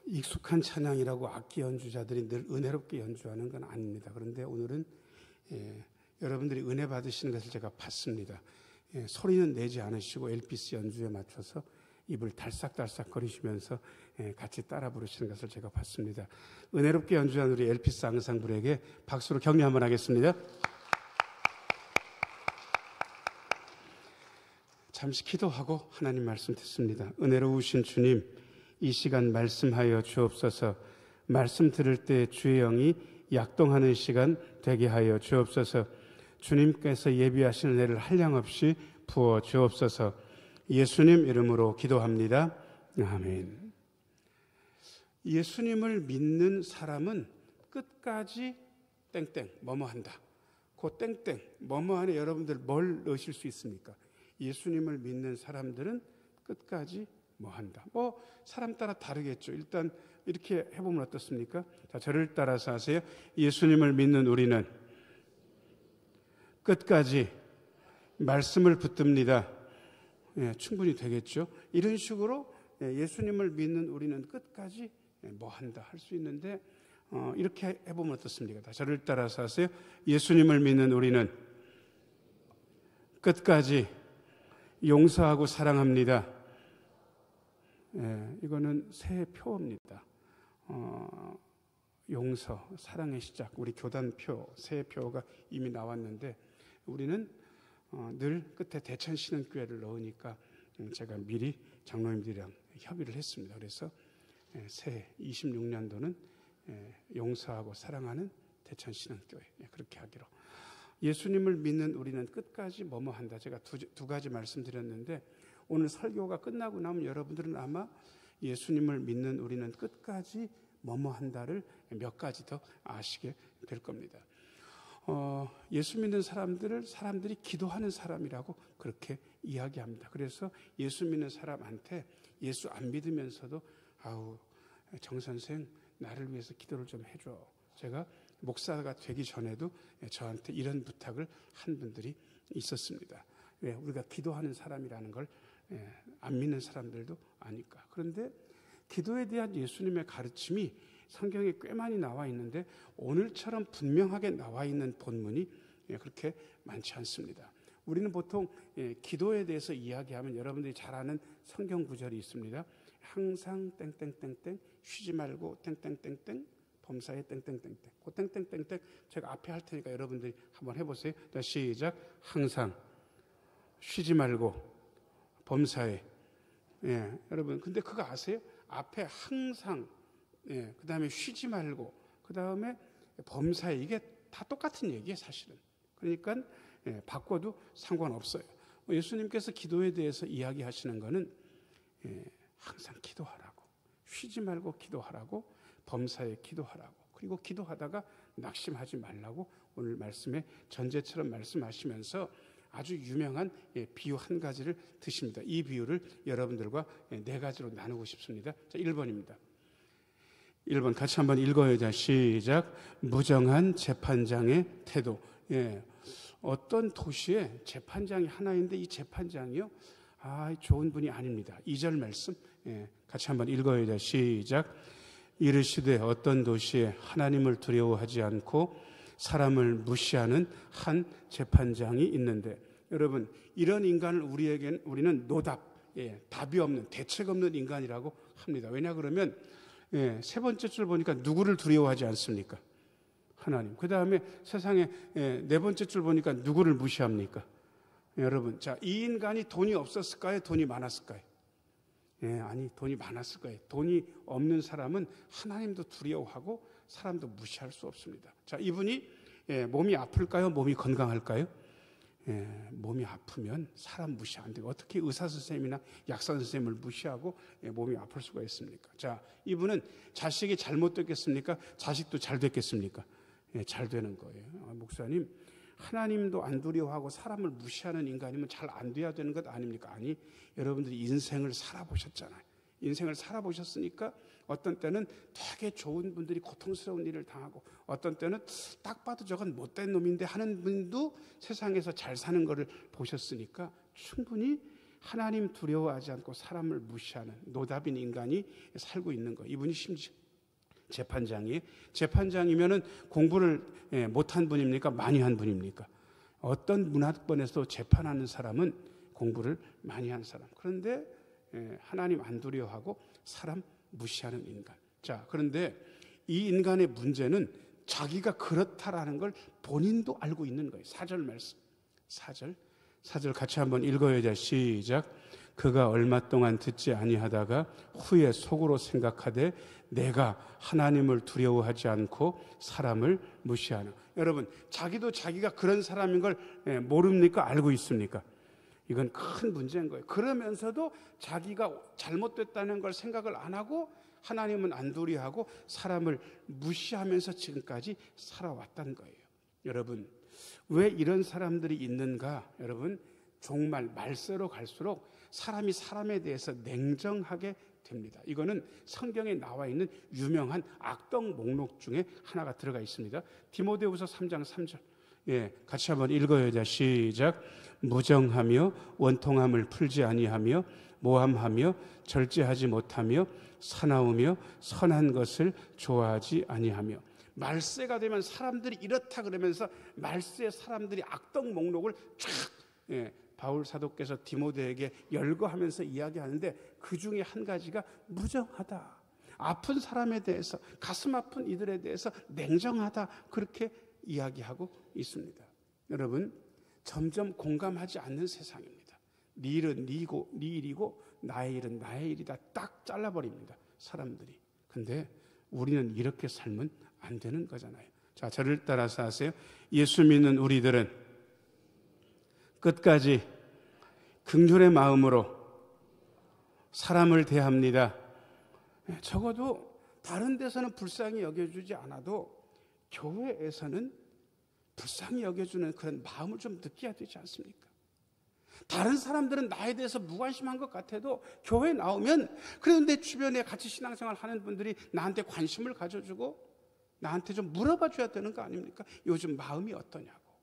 익숙한 찬양이라고 악기 연주자들이 늘 은혜롭게 연주하는 건 아닙니다. 그런데 오늘은 여러분들이 은혜 받으시는 것을 제가 봤습니다. 소리는 내지 않으시고 엘피스 연주에 맞춰서 입을 달싹달싹 거리시면서 같이 따라 부르시는 것을 제가 봤습니다. 은혜롭게 연주한 우리 엘피스 앙상블에게 박수로 격려 한번 하겠습니다. 잠시 기도하고 하나님 말씀 듣습니다. 은혜로우신 주님, 이 시간 말씀하여 주옵소서. 말씀 들을 때 주의 영이 약동하는 시간 되게 하여 주옵소서. 주님께서 예비하신 은혜를 한량없이 부어 주옵소서. 예수님 이름으로 기도합니다. 아멘. 예수님을 믿는 사람은 끝까지 땡땡 뭐뭐한다. 그 땡땡 뭐뭐 안에 여러분들 뭘 넣으실 수 있습니까? 예수님을 믿는 사람들은 끝까지 뭐한다. 사람 따라 다르겠죠. 일단 이렇게 해보면 어떻습니까? 자, 저를 따라서 하세요. 예수님을 믿는 우리는 끝까지 말씀을 붙듭니다. 충분히 되겠죠. 이런 식으로 예수님을 믿는 우리는 끝까지 뭐한다 할 수 있는데 이렇게 해보면 어떻습니까? 저를 따라서 하세요. 예수님을 믿는 우리는 끝까지 용서하고 사랑합니다. 이거는 새 표입니다. 용서, 사랑의 시작, 우리 교단표, 새 표가 이미 나왔는데 우리는 늘 끝에 대천신흥교회를 넣으니까 제가 미리 장로님들이랑 협의를 했습니다. 그래서 새 26년도는 용서하고 사랑하는 대천신흥교회 그렇게 하기로. 예수님을 믿는 우리는 끝까지 뭐뭐 한다. 제가 두 가지 말씀드렸는데 오늘 설교가 끝나고 나면 여러분들은 아마 예수님을 믿는 우리는 끝까지 뭐뭐 한다를 몇 가지 더 아시게 될 겁니다. 예수 믿는 사람들이 기도하는 사람이라고 그렇게 이야기합니다. 그래서 예수 믿는 사람한테 예수 안 믿으면서도 정 선생 나를 위해서 기도를 좀 해줘. 제가 목사가 되기 전에도 저한테 이런 부탁을 한 분들이 있었습니다. 왜? 우리가 기도하는 사람이라는 걸 안 믿는 사람들도 아니까. 그런데 기도에 대한 예수님의 가르침이 성경에 꽤 많이 나와 있는데 오늘처럼 분명하게 나와 있는 본문이 그렇게 많지 않습니다. 우리는 보통 기도에 대해서 이야기하면 여러분들이 잘 아는 성경 구절이 있습니다. 항상 땡땡땡땡 쉬지 말고 땡땡땡땡 범사에 땡땡땡땡. 그 땡땡땡땡 제가 앞에 할 테니까 여러분들이 한번 해보세요. 자, 시작. 항상 쉬지 말고 범사에. 여러분 근데 그거 아세요? 앞에 항상 그 다음에 쉬지 말고 그 다음에 범사에 이게 다 똑같은 얘기예요 사실은. 그러니까 바꿔도 상관없어요. 예수님께서 기도에 대해서 이야기하시는 거는 항상 기도하라고, 쉬지 말고 기도하라고, 범사에 기도하라고, 그리고 기도하다가 낙심하지 말라고 오늘 말씀에 전제처럼 말씀하시면서 아주 유명한 비유 한 가지를 드십니다. 이 비유를 여러분들과 네 가지로 나누고 싶습니다. 자, 1번입니다. 1번 같이 한번 읽어요. 자, 시작. 무정한 재판장의 태도. 어떤 도시에 재판장이 하나 있는데 이 재판장이요, 좋은 분이 아닙니다. 2절 말씀 같이 한번 읽어요. 자, 시작. 이르시되 어떤 도시에 하나님을 두려워하지 않고 사람을 무시하는 한 재판장이 있는데, 여러분 이런 인간을 우리는 노답, 답이 없는, 대책 없는 인간이라고 합니다. 왜냐 그러면 세 번째 줄 보니까 누구를 두려워하지 않습니까? 하나님. 그 다음에 세상에 네 번째 줄 보니까 누구를 무시합니까? 여러분, 자, 이 인간이 돈이 없었을까요? 돈이 많았을까요? 아니, 돈이 많았을 거예요. 돈이 없는 사람은 하나님도 두려워하고 사람도 무시할 수 없습니다. 자, 이분이 몸이 아플까요? 몸이 건강할까요? 몸이 아프면 사람 무시 안 되고 어떻게 의사 선생님이나 약사 선생님을 무시하고 몸이 아플 수가 있습니까? 자, 이분은 자식이 잘못됐겠습니까? 자식도 잘 됐겠습니까? 잘 되는 거예요. 목사님, 하나님도 안 두려워하고 사람을 무시하는 인간이면 잘 안 돼야 되는 것 아닙니까? 아니, 여러분들이 인생을 살아보셨잖아요. 인생을 살아보셨으니까 어떤 때는 되게 좋은 분들이 고통스러운 일을 당하고 어떤 때는 딱 봐도 저건 못된 놈인데 하는 분도 세상에서 잘 사는 거를 보셨으니까 충분히 하나님 두려워하지 않고 사람을 무시하는 노답인 인간이 살고 있는 거예요. 이분이 심지어 재판장이에요. 재판장이면은 공부를 못한 분입니까? 많이 한 분입니까? 어떤 문화권에서 재판하는 사람은 공부를 많이 한 사람. 그런데 하나님 안 두려워하고 사람 무시하는 인간. 자, 그런데 이 인간의 문제는 자기가 그렇다라는 걸 본인도 알고 있는 거예요. 4절 말씀. 4절 같이 한번 읽어야 돼. 시작. 그가 얼마 동안 듣지 아니하다가 후에 속으로 생각하되 내가 하나님을 두려워하지 않고 사람을 무시하나. 여러분, 자기도 자기가 그런 사람인 걸 모릅니까? 알고 있습니까? 이건 큰 문제인 거예요. 그러면서도 자기가 잘못됐다는 걸 생각을 안 하고 하나님은 안 두려워하고 사람을 무시하면서 지금까지 살아왔다는 거예요. 여러분, 왜 이런 사람들이 있는가? 여러분, 정말 말세로 갈수록 사람이 사람에 대해서 냉정하게 됩니다. 이거는 성경에 나와 있는 유명한 악덕 목록 중에 하나가 들어가 있습니다. 디모데후서 3장 3절. 같이 한번 읽어야 돼. 시작. 무정하며 원통함을 풀지 아니하며 모함하며 절제하지 못하며 사나우며 선한 것을 좋아하지 아니하며. 말세가 되면 사람들이 이렇다 그러면서 말세 사람들이 악덕 목록을 쫙 바울 사도께서 디모데에게 열거하면서 이야기하는데 그 중에 한 가지가 무정하다. 아픈 사람에 대해서, 가슴 아픈 이들에 대해서 냉정하다. 그렇게 이야기하고 있습니다. 여러분, 점점 공감하지 않는 세상입니다. 네 일은 네 일이고 나의 일은 나의 일이다. 딱 잘라버립니다. 사람들이. 근데 우리는 이렇게 살면 안 되는 거잖아요. 자, 저를 따라서 하세요. 예수 믿는 우리들은 끝까지 긍휼의 마음으로 사람을 대합니다. 적어도 다른 데서는 불쌍히 여겨주지 않아도 교회에서는 불쌍히 여겨주는 그런 마음을 좀 느껴야 되지 않습니까? 다른 사람들은 나에 대해서 무관심한 것 같아도 교회에 나오면 그래도 내 주변에 같이 신앙생활 하는 분들이 나한테 관심을 가져주고 나한테 좀 물어봐 줘야 되는 거 아닙니까? 요즘 마음이 어떠냐고.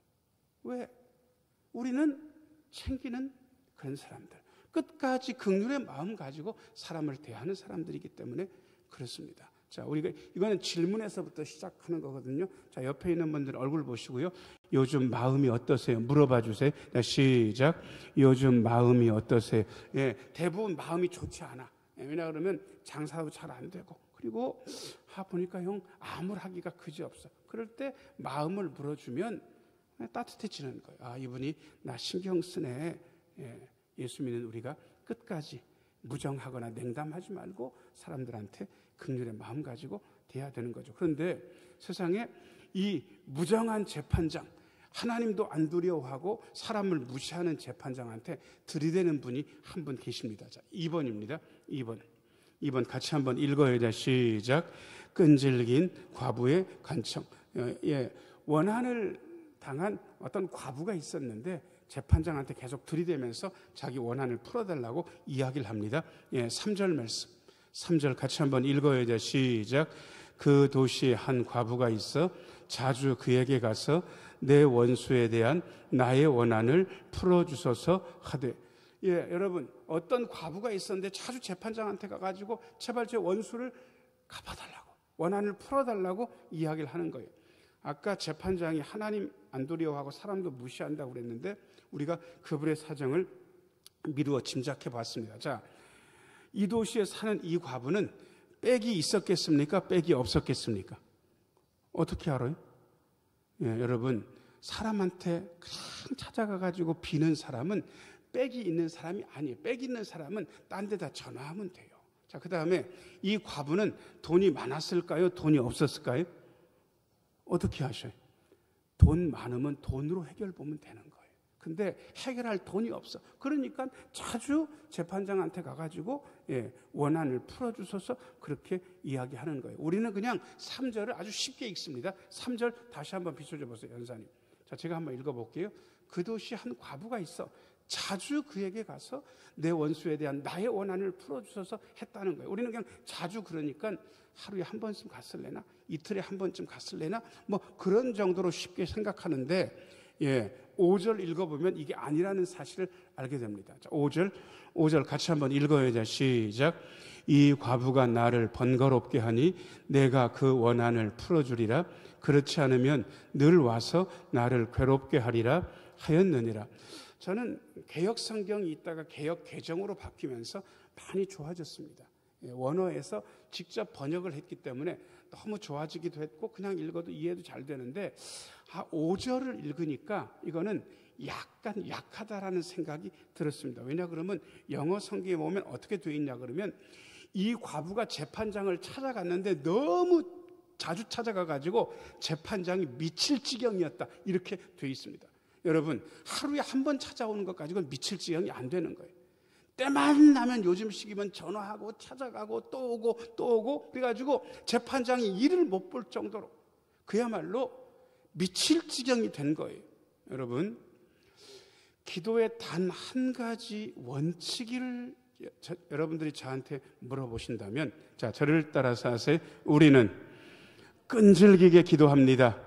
왜? 우리는 챙기는 그런 사람들, 끝까지 긍휼의 마음 가지고 사람을 대하는 사람들이기 때문에 그렇습니다. 자, 우리가 이거는 질문에서부터 시작하는 거거든요. 자, 옆에 있는 분들 얼굴 보시고요. 요즘 마음이 어떠세요? 물어봐 주세요. 자, 시작. 요즘 마음이 어떠세요? 대부분 마음이 좋지 않아. 왜냐 그러면 장사도 잘 안 되고, 그리고 보니까 형 암울하기가 그지없어. 그럴 때 마음을 물어주면 따뜻해지는 거예요. 이분이 나 신경 쓰네. 예수 믿는 우리가 끝까지 무정하거나 냉담하지 말고 사람들한테 긍휼의 마음 가지고 대해야 되는 거죠. 그런데 세상에 이 무정한 재판장, 하나님도 안 두려워하고 사람을 무시하는 재판장한테 들이대는 분이 한 분 계십니다. 자, 2번입니다. 2번 같이 한번 읽어야 돼. 시작. 끈질긴 과부의 간청. 원한을 당한 어떤 과부가 있었는데 재판장한테 계속 들이대면서 자기 원한을 풀어달라고 이야기를 합니다. 3절 말씀. 3절 같이 한번 읽어야 돼. 시작. 그 도시에 한 과부가 있어 자주 그에게 가서 내 원수에 대한 나의 원한을 풀어주소서 하되. 여러분, 어떤 과부가 있었는데 자주 재판장한테 가가지고 제발 제 원수를 갚아달라고, 원한을 풀어달라고 이야기를 하는 거예요. 아까 재판장이 하나님 안 두려워하고 사람도 무시한다고 그랬는데 우리가 그분의 사정을 미루어 짐작해 봤습니다. 자, 이 도시에 사는 이 과부는 빽이 있었겠습니까? 빽이 없었겠습니까? 어떻게 알아요? 여러분, 사람한테 그냥 찾아가가지고 비는 사람은 빽이 있는 사람이 아니에요. 빽 있는 사람은 딴 데다 전화하면 돼요. 자, 그 다음에 이 과부는 돈이 많았을까요? 돈이 없었을까요? 어떻게 하셔요? 돈 많으면 돈으로 해결 보면 되는 거예요. 근데 해결할 돈이 없어. 그러니까 자주 재판장한테 가가지고 원한을 풀어주셔서 그렇게 이야기하는 거예요. 우리는 그냥 3절을 아주 쉽게 읽습니다. 3절 다시 한번 비춰줘 보세요, 연사님. 자, 제가 한번 읽어볼게요. 그 도시에 한 과부가 있어. 자주 그에게 가서 내 원수에 대한 나의 원한을 풀어주셔서 했다는 거예요. 우리는 그냥 자주, 그러니까 하루에 한 번쯤 갔을래나, 이틀에 한 번쯤 갔을래나, 뭐 그런 정도로 쉽게 생각하는데 5절 읽어보면 이게 아니라는 사실을 알게 됩니다. 자, 5절 같이 한번 읽어야죠. 시작. 이 과부가 나를 번거롭게 하니 내가 그 원한을 풀어주리라. 그렇지 않으면 늘 와서 나를 괴롭게 하리라 하였느니라. 저는 개역 성경이 있다가 개역 개정으로 바뀌면서 많이 좋아졌습니다. 원어에서 직접 번역을 했기 때문에 너무 좋아지기도 했고 그냥 읽어도 이해도 잘 되는데 5절을 읽으니까 이거는 약간 약하다라는 생각이 들었습니다. 왜냐 그러면 영어 성경에 보면 어떻게 되어 있냐 그러면 이 과부가 재판장을 찾아갔는데 너무 자주 찾아가가지고 재판장이 미칠 지경이었다 이렇게 되어 있습니다. 여러분 하루에 한 번 찾아오는 것 가지고는 미칠 지경이 안 되는 거예요. 때만 나면 요즘 시기면 전화하고 찾아가고 또 오고 또 오고 그래가지고 재판장이 일을 못 볼 정도로 그야말로 미칠 지경이 된 거예요. 여러분 기도의 단 한 가지 원칙을 여러분들이 저한테 물어보신다면 자 저를 따라서 하세요. 우리는 끈질기게 기도합니다.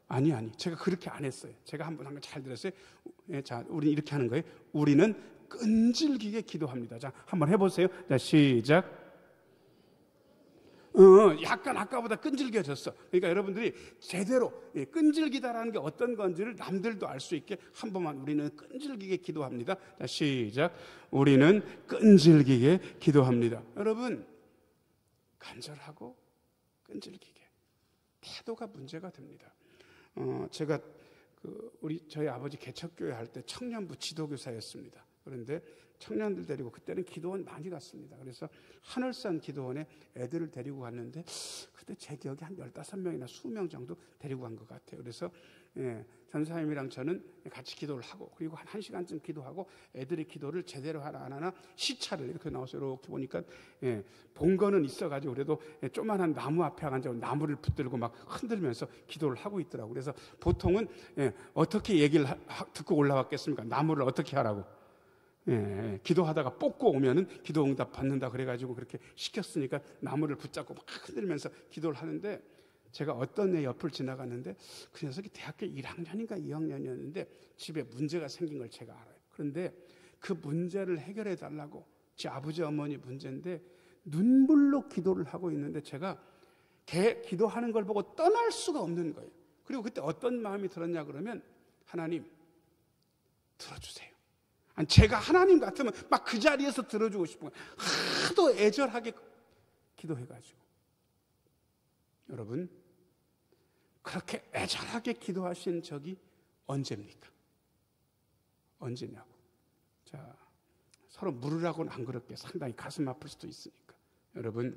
아니 제가 그렇게 안 했어요. 제가 한 번 한 거 잘 들었어요. 자 우리는 이렇게 하는 거예요. 우리는 끈질기게 기도합니다. 자 한번 해보세요. 자 시작. 약간 아까보다 끈질겨졌어. 그러니까 여러분들이 제대로 끈질기다라는 게 어떤 건지를 남들도 알 수 있게 한 번만 우리는 끈질기게 기도합니다. 자 시작. 우리는 끈질기게 기도합니다. 여러분 간절하고 끈질기게 태도가 문제가 됩니다. 제가 저희 아버지 개척교회 할 때 청년부 지도교사였습니다. 그런데 청년들 데리고 그때는 기도원 많이 갔습니다. 그래서 하늘산 기도원에 애들을 데리고 갔는데 그때 제 기억에 한 15명이나 20명 정도 데리고 간 것 같아요. 그래서 전사님이랑 저는 같이 기도를 하고 그리고 한 1시간쯤 기도하고 애들이 기도를 제대로 하나 안 하나 시차를 이렇게 나와서 이렇게 보니까 본 거는 있어가지고 그래도 조그만한 나무 앞에 앉아서 나무를 붙들고 막 흔들면서 기도를 하고 있더라고요. 그래서 보통은 어떻게 얘기를 듣고 올라왔겠습니까? 나무를 어떻게 하라고. 기도하다가 뽑고 오면은 기도 응답 받는다 그래가지고 그렇게 시켰으니까 나무를 붙잡고 막 흔들면서 기도를 하는데 제가 어떤 애 옆을 지나갔는데 그 녀석이 대학교 1학년인가 2학년이었는데 집에 문제가 생긴 걸 제가 알아요. 그런데 그 문제를 해결해 달라고 제 아버지 어머니 문제인데 눈물로 기도를 하고 있는데 제가 걔 기도하는 걸 보고 떠날 수가 없는 거예요. 그리고 그때 어떤 마음이 들었냐 그러면 하나님 들어주세요. 아니, 제가 하나님 같으면 막 그 자리에서 들어주고 싶은 거예요. 하도 애절하게 기도해가지고. 여러분 그렇게 애절하게 기도하신 적이 언제입니까? 언제냐고. 자, 서로 물으라고는 안 그렇게 상당히 가슴 아플 수도 있으니까. 여러분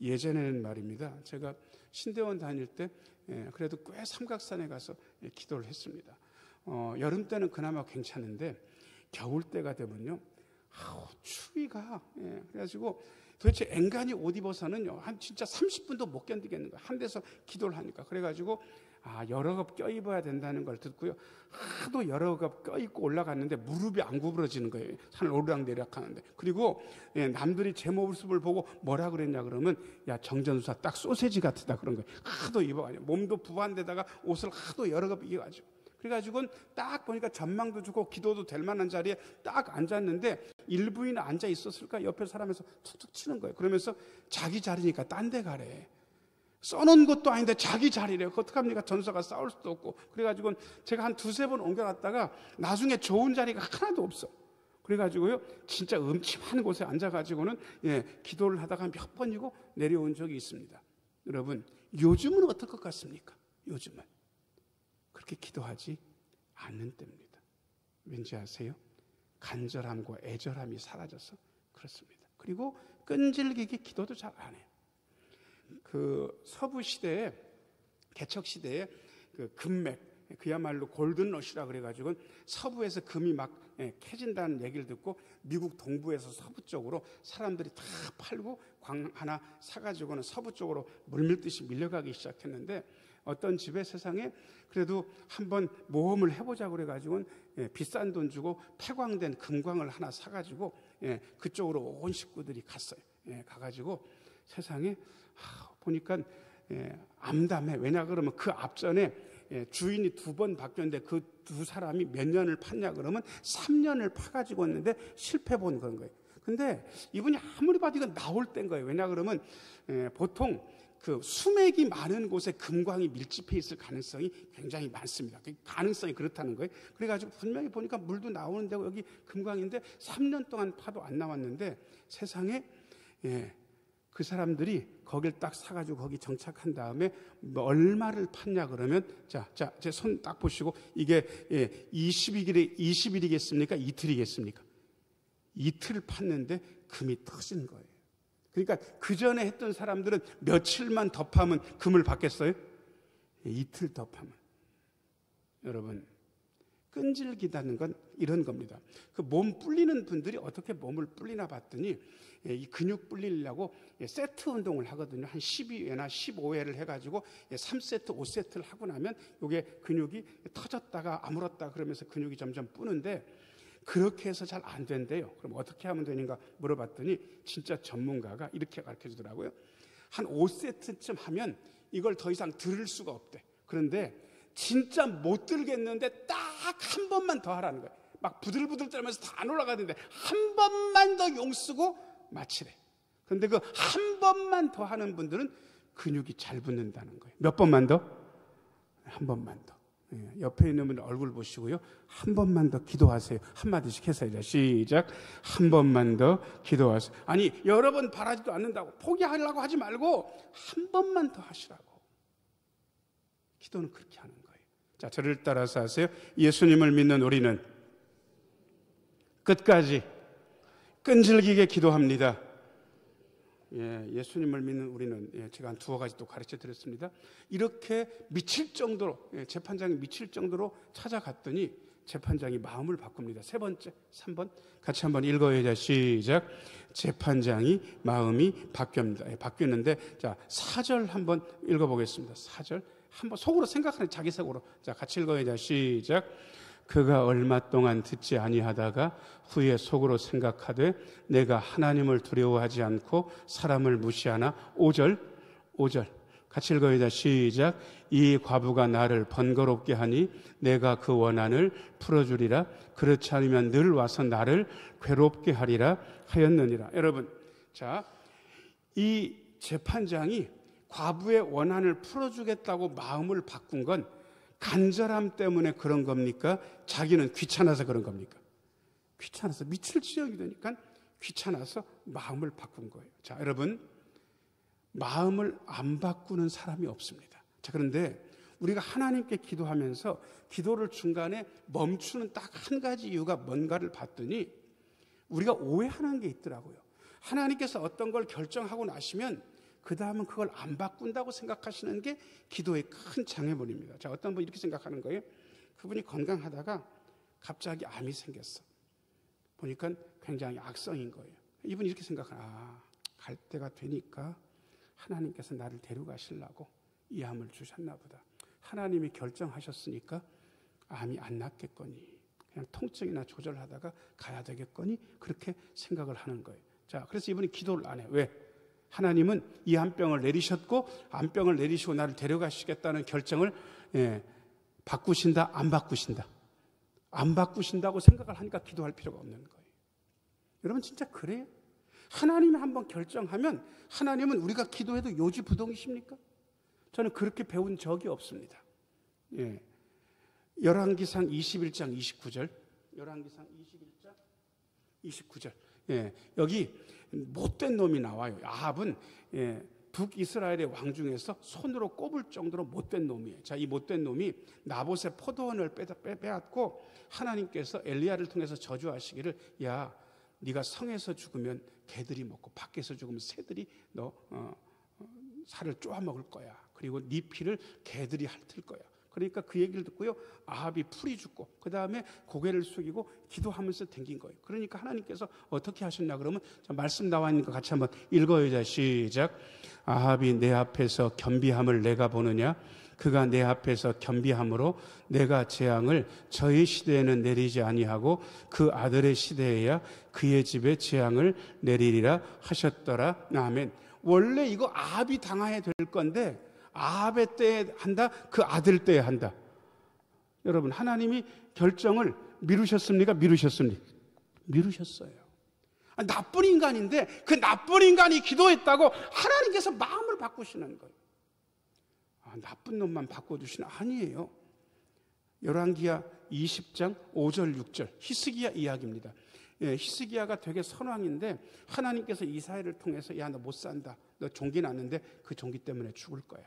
예전에는 말입니다. 제가 신대원 다닐 때 그래도 꽤 삼각산에 가서 기도를 했습니다. 여름 때는 그나마 괜찮은데 겨울 때가 되면요, 추위가 그래가지고 도대체 앵간히 옷 입어서는요 한 진짜 30분도 못 견디겠는 거예요. 한 데서 기도를 하니까. 그래가지고 여러 겹 껴입어야 된다는 걸 듣고요, 하도 여러 겹 껴입고 올라갔는데 무릎이 안 구부러지는 거예요. 산을 오르락내리락 하는데. 그리고 남들이 제 모습을 보고 뭐라 그랬냐 그러면 야 정전수사 딱 소세지 같다 그런 거예요. 하도 입어가지고 몸도 부한데다가 옷을 하도 여러 겹 입어가지고. 그래가지고는 딱 보니까 전망도 좋고 기도도 될 만한 자리에 딱 앉았는데 일부인 앉아 있었을까 옆에 사람에서 툭툭 치는 거예요. 그러면서 자기 자리니까 딴 데 가래. 써놓은 것도 아닌데 자기 자리래요. 어떡합니까? 전사가 싸울 수도 없고. 그래가지고는 제가 한 2-3번 옮겨갔다가 나중에 좋은 자리가 하나도 없어. 그래가지고요 진짜 음침한 곳에 앉아가지고는 기도를 하다가 몇 번이고 내려온 적이 있습니다. 여러분 요즘은 어떨 것 같습니까? 요즘은 그렇게 기도하지 않는 때입니다. 왠지 아세요? 간절함과 애절함이 사라져서 그렇습니다. 그리고 끈질기게 기도도 잘 안 해요. 그 서부 시대에 개척 시대에 그 금맥 그야말로 골든러시라 그래가지고 서부에서 금이 막 캐진다는 얘기를 듣고 미국 동부에서 서부 쪽으로 사람들이 다 팔고 광 하나 사가지고는 서부 쪽으로 물밀듯이 밀려가기 시작했는데 어떤 집에 세상에 그래도 한번 모험을 해보자 그래가지고는 비싼 돈 주고 폐광된 금광을 하나 사가지고 그쪽으로 온 식구들이 갔어요. 가가지고 세상에 보니까 암담해. 왜냐 그러면 그 앞전에 주인이 2번 바뀌었는데 그 2사람이 몇 년을 팠냐 그러면 3년을 파가지고 있는데 실패 본 그런 거예요. 근데 이분이 아무리 봐도 이건 나올 때인 거예요. 왜냐 그러면 보통 그 수맥이 많은 곳에 금광이 밀집해 있을 가능성이 굉장히 많습니다. 그 가능성이 그렇다는 거예요. 그래가지고 분명히 보니까 물도 나오는 데고 여기 금광인데 3년 동안 파도 안 나왔는데 세상에 그 사람들이 거길 딱 사가지고 거기 정착한 다음에 얼마를 팠냐 그러면 제 손 딱 보시고 이게 20일이겠습니까? 이틀이겠습니까? 이틀을 팠는데 금이 터진 거예요. 그러니까 그 전에 했던 사람들은 며칠만 더 파면 금을 받겠어요? 이틀 더 파면. 여러분, 끈질기다는 건 이런 겁니다. 그 몸 불리는 분들이 어떻게 몸을 불리나 봤더니 이 근육 불리려고 세트 운동을 하거든요. 한 12회나 15회를 해가지고 3세트, 5세트를 하고 나면 이게 근육이 터졌다가 아물었다 그러면서 근육이 점점 뿌는데 그렇게 해서 잘 안 된대요. 그럼 어떻게 하면 되는가 물어봤더니 진짜 전문가가 이렇게 가르쳐 주더라고요. 한 5세트쯤 하면 이걸 더 이상 들을 수가 없대. 그런데 진짜 못 들겠는데 딱 한 번만 더 하라는 거예요. 막 부들부들 떨면서 다 안 올라가는데 한 번만 더 용쓰고 마치래. 그런데 그 한 번만 더 하는 분들은 근육이 잘 붙는다는 거예요. 몇 번만 더? 한 번만 더. 옆에 있는 분 얼굴 보시고요. 한 번만 더 기도하세요. 한마디씩 해서 시작. 한 번만 더 기도하세요. 아니 여러 번 바라지도 않는다고 포기하려고 하지 말고 한 번만 더 하시라고. 기도는 그렇게 하는 거예요. 자, 저를 따라서 하세요. 예수님을 믿는 우리는 끝까지 끈질기게 기도합니다. 예수님을 믿는 우리는 제가 한 2가지 또 가르쳐 드렸습니다. 이렇게 미칠 정도로 재판장이 미칠 정도로 찾아갔더니 재판장이 마음을 바꿉니다. 3번째, 3번 같이 한번 읽어야 시작. 재판장이 마음이 바뀌었는데 자 4절 한번 읽어보겠습니다. 4절 한번 속으로 생각하는 자기 속으로 자 같이 읽어야 시작. 그가 얼마 동안 듣지 아니하다가 후에 속으로 생각하되 내가 하나님을 두려워하지 않고 사람을 무시하나 5절 같이 읽어야 시작. 이 과부가 나를 번거롭게 하니 내가 그 원한을 풀어주리라. 그렇지 않으면 늘 와서 나를 괴롭게 하리라 하였느니라. 여러분, 자, 이 재판장이 과부의 원한을 풀어주겠다고 마음을 바꾼 건 간절함 때문에 그런 겁니까? 자기는 귀찮아서 그런 겁니까? 귀찮아서 미칠 지경이 되니까 귀찮아서 마음을 바꾼 거예요. 자, 여러분, 마음을 안 바꾸는 사람이 없습니다. 자, 그런데 우리가 하나님께 기도하면서 기도를 중간에 멈추는 딱 한 가지 이유가 뭔가를 봤더니 우리가 오해하는 게 있더라고요. 하나님께서 어떤 걸 결정하고 나시면 그 다음은 그걸 안 바꾼다고 생각하시는 게 기도의 큰 장애물입니다. 자, 어떤 분이 이렇게 생각하는 거예요. 그분이 건강하다가 갑자기 암이 생겼어. 보니까 굉장히 악성인 거예요. 이분이 이렇게 생각하나, 갈 때가 되니까 하나님께서 나를 데려가시려고 이 암을 주셨나 보다. 하나님이 결정하셨으니까 암이 안 낫겠거니 그냥 통증이나 조절하다가 가야 되겠거니 그렇게 생각을 하는 거예요. 자, 그래서 이분이 기도를 안 해요. 왜? 하나님은 이 암병을 내리셨고 암병을 내리시고 나를 데려가시겠다는 결정을 바꾸신다, 안 바꾸신다? 안 바꾸신다고 생각을 하니까 기도할 필요가 없는 거예요. 여러분 진짜 그래요? 하나님이 한번 결정하면 하나님은 우리가 기도해도 요지부동이십니까? 저는 그렇게 배운 적이 없습니다. 열왕기상 21장 29절 열왕기상 21장 29절 여기 못된 놈이 나와요. 아합은 북이스라엘의 왕 중에서 손으로 꼽을 정도로 못된 놈이에요. 자, 이 못된 놈이 나봇의 포도원을 빼앗고 하나님께서 엘리야를 통해서 저주하시기를 야, 네가 성에서 죽으면 개들이 먹고 밖에서 죽으면 새들이 너 살을 쪼아먹을 거야. 그리고 네 피를 개들이 핥을 거야. 그러니까 그 얘기를 듣고요, 아합이 풀이 죽고 그 다음에 고개를 숙이고 기도하면서 댕긴 거예요. 그러니까 하나님께서 어떻게 하셨냐 그러면 말씀 나와 있는 거 같이 한번 읽어요. 시작. 아합이 내 앞에서 겸비함을 내가 보느냐? 그가 내 앞에서 겸비함으로 내가 재앙을 저의 시대에는 내리지 아니하고 그 아들의 시대에야 그의 집에 재앙을 내리리라 하셨더라. 아멘. 원래 이거 아합이 당해야 될 건데 아합의 때에 한다? 그 아들 때에 한다? 여러분, 하나님이 결정을 미루셨습니까? 미루셨습니까? 미루셨어요. 나쁜 인간인데 그 나쁜 인간이 기도했다고 하나님께서 마음을 바꾸시는 거예요. 나쁜 놈만 바꿔주시는 아니에요. 열왕기하 20장 5절 6절 히스기야 이야기입니다. 히스기야가 되게 선왕인데 하나님께서 이사야를 통해서 야, 너 못 산다. 너 종기 났는데 그 종기 때문에 죽을 거야.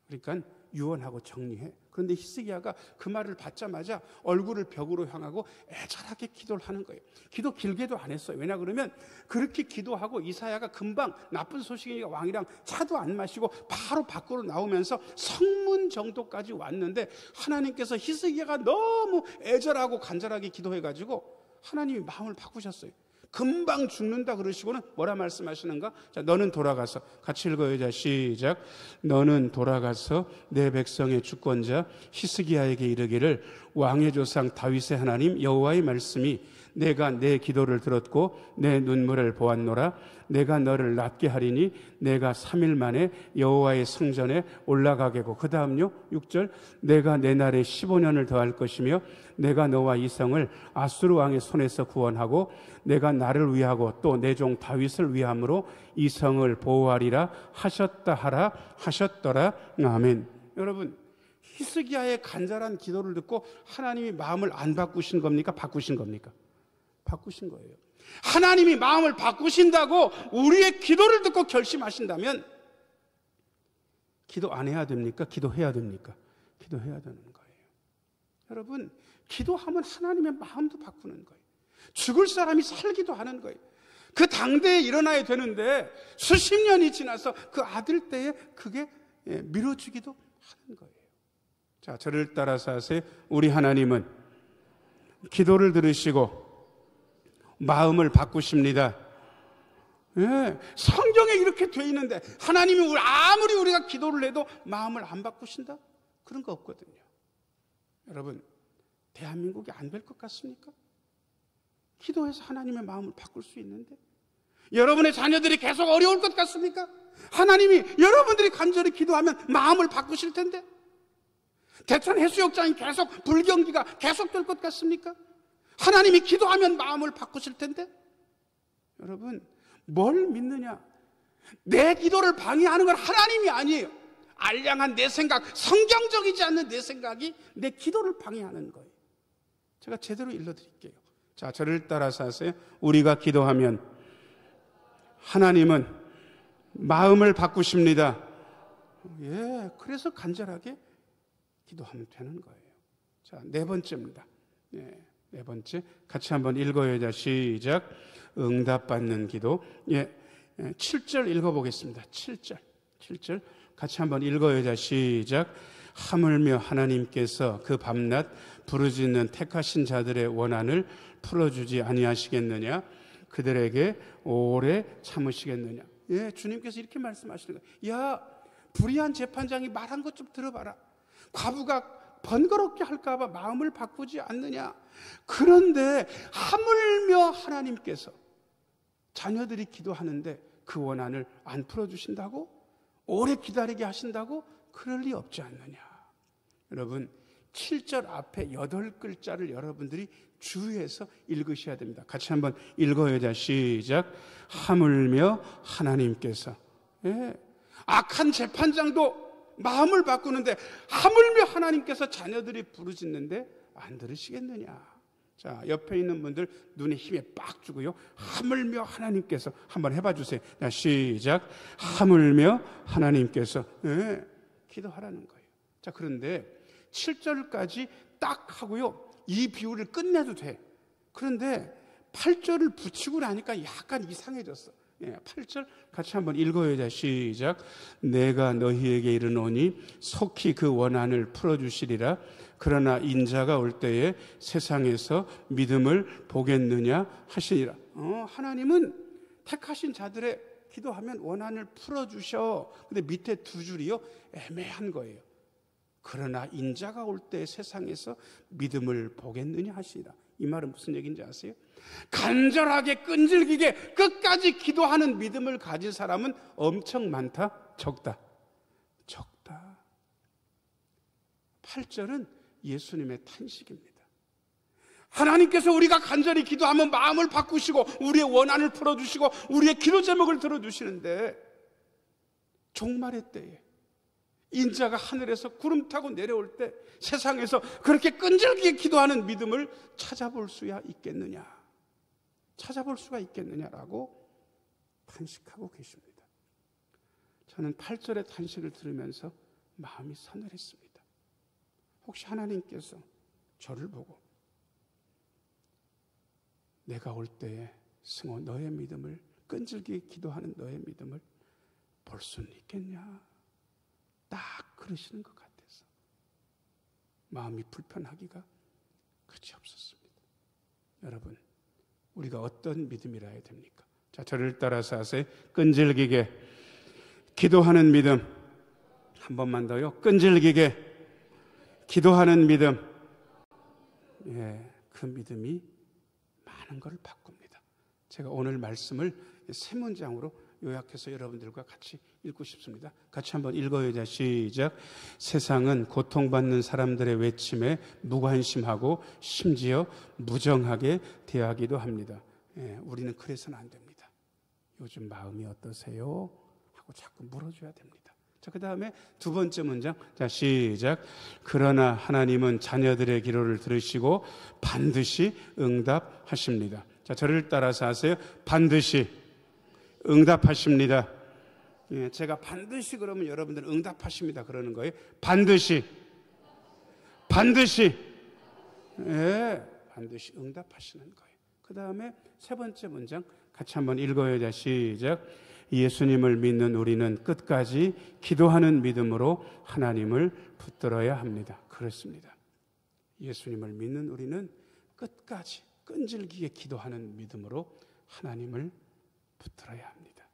그러니까 유언하고 정리해. 그런데 히스기야가 그 말을 받자마자 얼굴을 벽으로 향하고 애절하게 기도를 하는 거예요. 기도 길게도 안 했어요. 왜냐 그러면 그렇게 기도하고 이사야가 금방 나쁜 소식이니까 왕이랑 차도 안 마시고 바로 밖으로 나오면서 성문 정도까지 왔는데 하나님께서 히스기야가 너무 애절하고 간절하게 기도해가지고 하나님이 마음을 바꾸셨어요. 금방 죽는다 그러시고는 뭐라 말씀하시는가? 자, 너는 돌아가서 같이 읽어요. 자, 시작. 너는 돌아가서 내 백성의 주권자 히스기야에게 이르기를 왕의 조상 다윗의 하나님 여호와의 말씀이 내가 내 기도를 들었고 내 눈물을 보았노라. 내가 너를 낫게 하리니 내가 3일 만에 여호와의 성전에 올라가게고 그 다음요 6절 내가 내 날에 15년을 더할 것이며 내가 너와 이 성을 아수르 왕의 손에서 구원하고 내가 나를 위하고 또 내 종 다윗을 위함으로 이 성을 보호하리라 하셨다 하라 하셨더라. 아멘. 여러분, 히스기야의 간절한 기도를 듣고 하나님이 마음을 안 바꾸신 겁니까? 바꾸신 겁니까? 바꾸신 거예요. 하나님이 마음을 바꾸신다고 우리의 기도를 듣고 결심하신다면 기도 안 해야 됩니까? 기도해야 됩니까? 기도해야 되는 거예요. 여러분, 기도하면 하나님의 마음도 바꾸는 거예요. 죽을 사람이 살기도 하는 거예요. 그 당대에 일어나야 되는데 수십 년이 지나서 그 아들 때에 그게 미뤄지기도 하는 거예요. 자, 저를 따라서 하세요. 우리 하나님은 기도를 들으시고 마음을 바꾸십니다. 예, 성경에 이렇게 돼 있는데 하나님이 아무리 우리가 기도를 해도 마음을 안 바꾸신다? 그런 거 없거든요. 여러분, 대한민국이 안 될 것 같습니까? 기도해서 하나님의 마음을 바꿀 수 있는데 여러분의 자녀들이 계속 어려울 것 같습니까? 하나님이 여러분들이 간절히 기도하면 마음을 바꾸실 텐데 대천 해수욕장이 계속 불경기가 계속될 것 같습니까? 하나님이 기도하면 마음을 바꾸실 텐데 여러분, 뭘 믿느냐? 내 기도를 방해하는 건 하나님이 아니에요. 알량한 내 생각, 성경적이지 않는 내 생각이 내 기도를 방해하는 거예요. 제가 제대로 일러드릴게요. 자, 저를 따라서 하세요. 우리가 기도하면 하나님은 마음을 바꾸십니다. 예, 그래서 간절하게 기도하면 되는 거예요. 자, 네 번째입니다. 예, 네 번째 같이 한번 읽어요. 자, 시작. 응답받는 기도. 예, 7절 읽어보겠습니다. 7절 같이 한번 읽어요. 자, 시작. 하물며 하나님께서 그 밤낮 부르짖는 택하신 자들의 원한을 풀어주지 아니하시겠느냐? 그들에게 오래 참으시겠느냐? 예, 주님께서 이렇게 말씀하시는 거예요. 야, 불의한 재판장이 말한 것 좀 들어봐라. 과부가 번거롭게 할까봐 마음을 바꾸지 않느냐? 그런데 하물며 하나님께서 자녀들이 기도하는데 그 원한을 안 풀어주신다고? 오래 기다리게 하신다고? 그럴 리 없지 않느냐? 여러분, 7절 앞에 8글자를 여러분들이 주의해서 읽으셔야 됩니다. 같이 한번 읽어요. 자, 시작. 하물며 하나님께서. 예, 악한 재판장도 마음을 바꾸는데 하물며 하나님께서 자녀들이 부르짖는데 안 들으시겠느냐? 자, 옆에 있는 분들 눈에 힘에 빡 주고요. 하물며 하나님께서 한번 해봐 주세요. 자, 시작. 하물며 하나님께서. 예, 기도하라는 거예요. 자, 그런데 7절까지 딱 하고요. 이 비유를 끝내도 돼. 그런데 8절을 붙이고 나니까 약간 이상해졌어. 예, 8절 같이 한번 읽어요. 자, 시작. 내가 너희에게 이르노니 속히 그 원한을 풀어주시리라. 그러나 인자가 올 때에 세상에서 믿음을 보겠느냐 하시니라. 하나님은 택하신 자들의 기도하면 원한을 풀어주셔. 근데 밑에 두 줄이요, 애매한 거예요. 그러나 인자가 올 때 세상에서 믿음을 보겠느냐 하시니라. 이 말은 무슨 얘기인지 아세요? 간절하게 끈질기게 끝까지 기도하는 믿음을 가진 사람은 엄청 많다? 적다? 적다. 8절은 예수님의 탄식입니다. 하나님께서 우리가 간절히 기도하면 마음을 바꾸시고 우리의 원한을 풀어주시고 우리의 기도 제목을 들어주시는데, 종말의 때에 인자가 하늘에서 구름 타고 내려올 때 세상에서 그렇게 끈질기게 기도하는 믿음을 찾아볼 수가 있겠느냐라고 탄식하고 계십니다. 저는 8절의 탄식을 들으면서 마음이 서늘했습니다. 혹시 하나님께서 저를 보고 내가 올 때에 승호 너의 믿음을, 끈질기게 기도하는 너의 믿음을 볼 수는 있겠냐, 딱 그러시는 것 같아서 마음이 불편하기가 그치없었습니다. 여러분, 우리가 어떤 믿음이라 해야 됩니까? 자, 저를 따라서 하세요. 끈질기게 기도하는 믿음. 한 번만 더요. 끈질기게 기도하는 믿음. 그 믿음이 많은 것을 바꿉니다. 제가 오늘 말씀을 세 문장으로 요약해서 여러분들과 같이 읽고 싶습니다. 같이 한번 읽어요. 시작. 세상은 고통받는 사람들의 외침에 무관심하고 심지어 무정하게 대하기도 합니다. 우리는 그래서는 안 됩니다. 요즘 마음이 어떠세요? 하고 자꾸 물어줘야 됩니다. 자, 그 다음에 두 번째 문장. 자, 시작. 그러나 하나님은 자녀들의 기도를 들으시고 반드시 응답하십니다. 자, 저를 따라서 하세요. 반드시 응답하십니다. 제가 반드시 그러면 여러분들 응답하십니다 그러는 거예요. 반드시 반드시 응답하시는 거예요. 그 다음에 세 번째 문장 같이 한번 읽어요. 시작. 예수님을 믿는 우리는 끝까지 기도하는 믿음으로 하나님을 붙들어야 합니다. 그렇습니다. 예수님을 믿는 우리는 끝까지 끈질기게 기도하는 믿음으로 하나님을 붙들어야 합니다.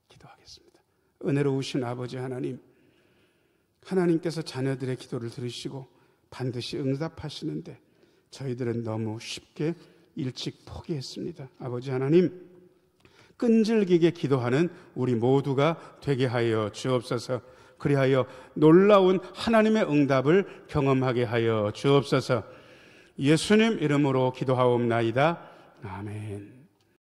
기도하겠습니다. 은혜로우신 아버지 하나님, 하나님께서 자녀들의 기도를 들으시고 반드시 응답하시는데 저희들은 너무 쉽게 일찍 포기했습니다. 아버지 하나님, 끈질기게 기도하는 우리 모두가 되게 하여 주옵소서. 그리하여 놀라운 하나님의 응답을 경험하게 하여 주옵소서. 예수님 이름으로 기도하옵나이다. 아멘.